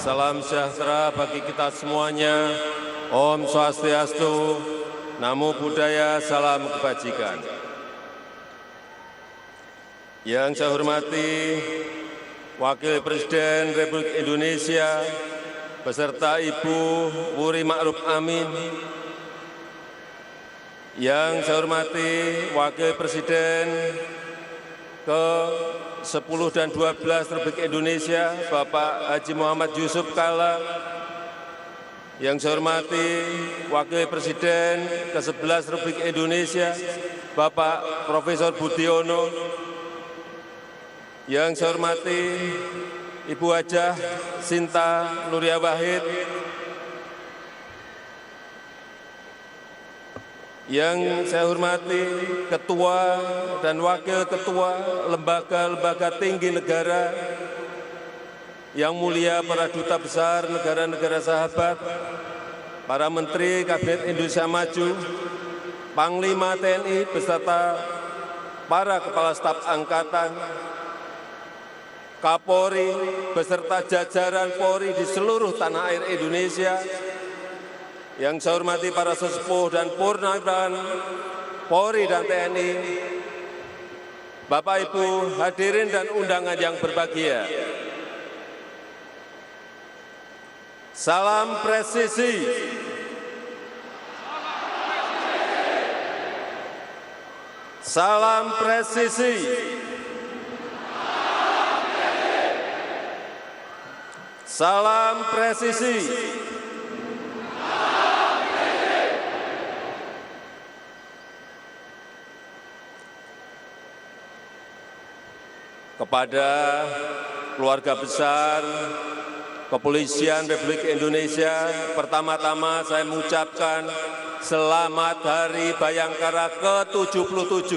Salam sejahtera bagi kita semuanya. Om Swastiastu, Namo Buddhaya, salam kebajikan. Yang saya hormati Wakil Presiden Republik Indonesia beserta Ibu Wuri Ma'ruf Amin. Yang saya hormati Wakil Presiden ke-10 dan 12 Republik Indonesia, Bapak Haji Muhammad Yusuf Kalla. Yang saya hormati Wakil Presiden ke-11 Republik Indonesia, Bapak Profesor Budiono. Yang saya hormati Ibu Hajah Sinta Nuria Wahid. Yang saya hormati Ketua dan Wakil Ketua lembaga-lembaga tinggi negara, yang mulia para duta besar negara-negara sahabat, para Menteri Kabinet Indonesia Maju, Panglima TNI beserta para Kepala Staf Angkatan, Kapolri beserta jajaran Polri di seluruh tanah air Indonesia. Yang saya hormati para sesepuh dan purnawirawan Polri dan TNI, Bapak Ibu hadirin dan undangan yang berbahagia. Salam presisi. Salam presisi. Salam presisi. Kepada keluarga besar Kepolisian Republik Indonesia, pertama-tama saya mengucapkan selamat Hari Bayangkara ke-77.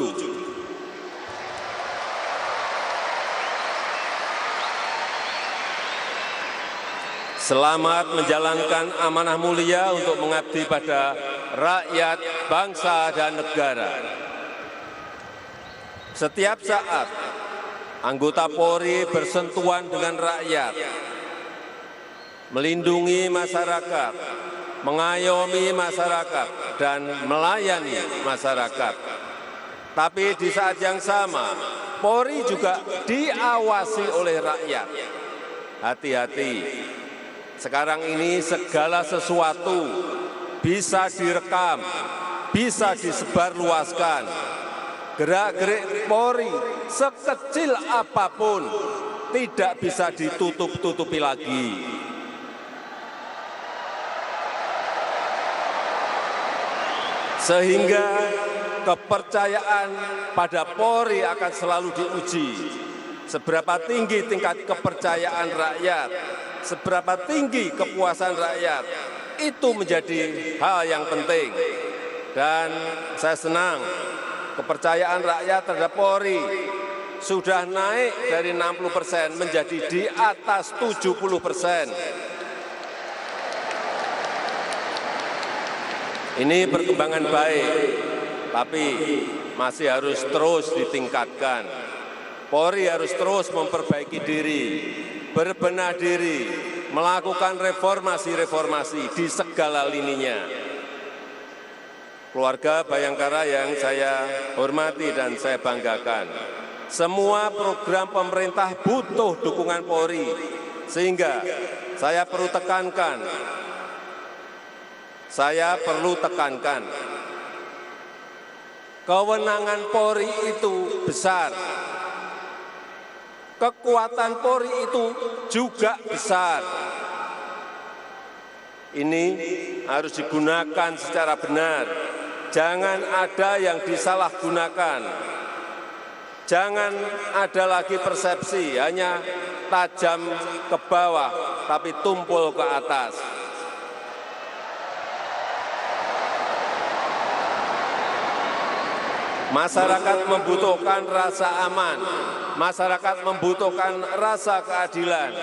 Selamat menjalankan amanah mulia untuk mengabdi pada rakyat, bangsa, dan negara. Setiap saat, anggota Polri bersentuhan dengan rakyat, melindungi masyarakat, mengayomi masyarakat, dan melayani masyarakat. Tapi di saat yang sama, Polri juga diawasi oleh rakyat. Hati-hati, sekarang ini segala sesuatu bisa direkam, bisa disebarluaskan. Gerak-gerik Polri sekecil apapun tidak bisa ditutup-tutupi lagi. Sehingga kepercayaan pada Polri akan selalu diuji. Seberapa tinggi tingkat kepercayaan rakyat, seberapa tinggi kepuasan rakyat, itu menjadi hal yang penting. Dan saya senang kepercayaan rakyat terhadap Polri sudah naik dari 60% menjadi di atas 70%. Ini perkembangan baik, tapi masih harus terus ditingkatkan. Polri harus terus memperbaiki diri, berbenah diri, melakukan reformasi-reformasi di segala lininya. Keluarga Bayangkara yang saya hormati dan saya banggakan, semua program pemerintah butuh dukungan Polri, sehingga saya perlu tekankan, kewenangan Polri itu besar, kekuatan Polri itu juga besar. Ini harus digunakan secara benar. Jangan ada yang disalahgunakan. Jangan ada lagi persepsi hanya tajam ke bawah, tapi tumpul ke atas. Masyarakat membutuhkan rasa aman, masyarakat membutuhkan rasa keadilan,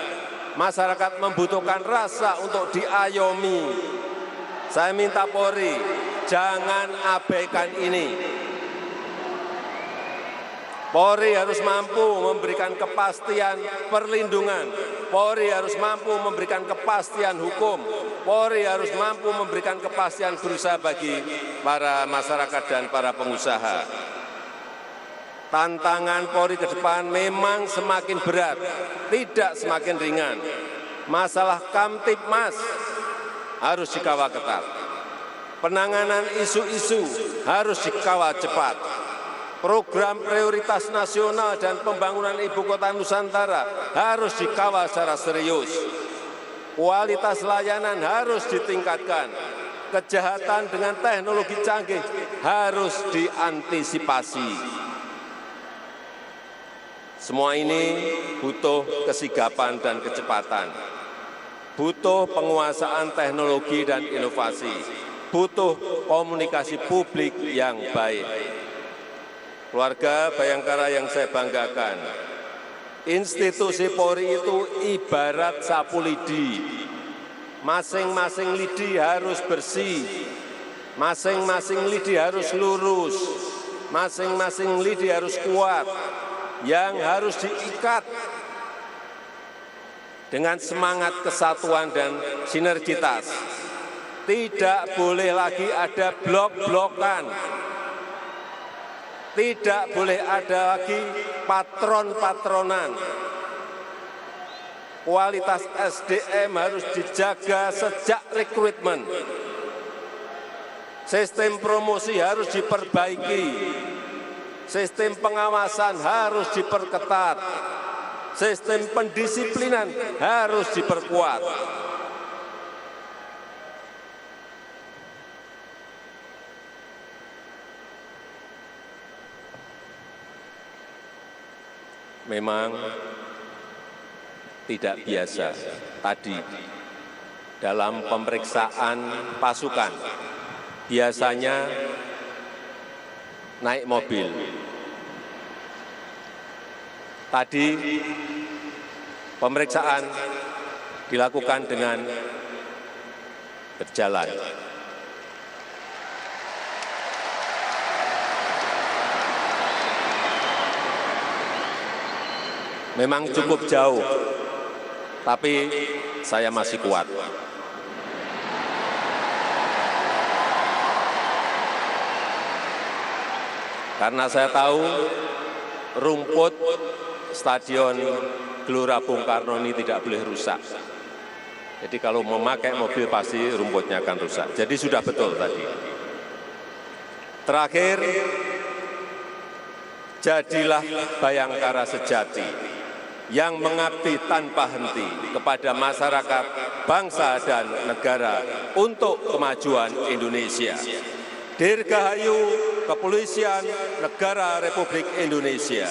masyarakat membutuhkan rasa untuk diayomi. Saya minta Polri, jangan abaikan ini. Polri harus mampu memberikan kepastian perlindungan. Polri harus mampu memberikan kepastian hukum. Polri harus mampu memberikan kepastian berusaha bagi para masyarakat dan para pengusaha. Tantangan Polri ke depan memang semakin berat, tidak semakin ringan. Masalah Kamtibmas harus dikawal ketat. Penanganan isu-isu harus dikawal cepat. Program prioritas nasional dan pembangunan ibu kota Nusantara harus dikawal secara serius. Kualitas layanan harus ditingkatkan. Kejahatan dengan teknologi canggih harus diantisipasi. Semua ini butuh kesigapan dan kecepatan. Butuh penguasaan teknologi dan inovasi. Butuh komunikasi publik yang baik. Keluarga Bayangkara yang saya banggakan, institusi Polri itu ibarat sapu lidi. Masing-masing lidi harus bersih, masing-masing lidi harus lurus, masing-masing lidi harus kuat, yang harus diikat dengan semangat kesatuan dan sinergitas. Tidak boleh lagi ada blok-blokan. Tidak boleh ada lagi patron-patronan. Kualitas SDM harus dijaga sejak rekrutmen. Sistem promosi harus diperbaiki. Sistem pengawasan harus diperketat. Sistem pendisiplinan harus diperkuat. Memang tidak biasa tadi dalam pemeriksaan pasukan, biasanya naik mobil. Tadi pemeriksaan dilakukan dengan berjalan. Memang cukup jauh, tapi saya masih kuat. Karena saya tahu rumput Stadion Gelora Bung Karno ini tidak boleh rusak. Jadi kalau memakai mobil pasti rumputnya akan rusak. Jadi sudah betul tadi. Terakhir, jadilah Bayangkara sejati yang mengabdi tanpa henti kepada masyarakat, bangsa, dan negara untuk kemajuan Indonesia. Dirgahayu Kepolisian Negara Republik Indonesia.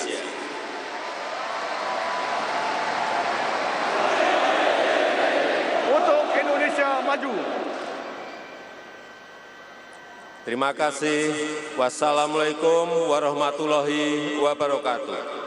Untuk Indonesia maju. Terima kasih. Wassalamualaikum warahmatullahi wabarakatuh.